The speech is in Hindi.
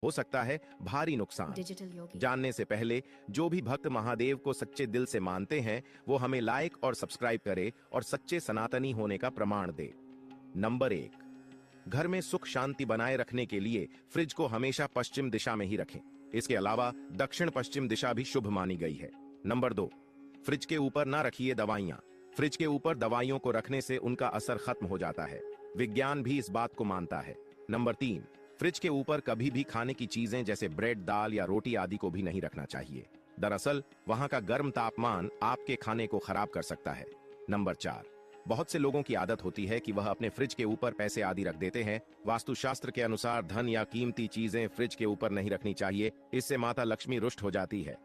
हो सकता है भारी नुकसान। डिजिटल योगी। जानने से पहले जो भी भक्त महादेव को सच्चे दिल से मानते हैं वो हमें लाइक और सब्सक्राइब करे और सच्चे सनातनी होने का प्रमाण दे। नंबर 1, घर में सुख शांति बनाए रखने के लिए फ्रिज को हमेशा पश्चिम दिशा में ही रखें। इसके अलावा दक्षिण पश्चिम दिशा भी शुभ मानी गई है। नंबर 2, फ्रिज के ऊपर ना रखिए दवाइयां। फ्रिज के ऊपर दवाइयों को रखने से उनका असर खत्म हो जाता है। विज्ञान भी इस बात को मानता है। नंबर 3, फ्रिज के ऊपर कभी भी खाने की चीजें जैसे ब्रेड, दाल या रोटी आदि को भी नहीं रखना चाहिए। दरअसल वहां का गर्म तापमान आपके खाने को खराब कर सकता है। नंबर 4, बहुत से लोगों की आदत होती है कि वह अपने फ्रिज के ऊपर पैसे आदि रख देते हैं। वास्तुशास्त्र के अनुसार धन या कीमती चीजें फ्रिज के ऊपर नहीं रखनी चाहिए, इससे माता लक्ष्मी रुष्ट हो जाती है।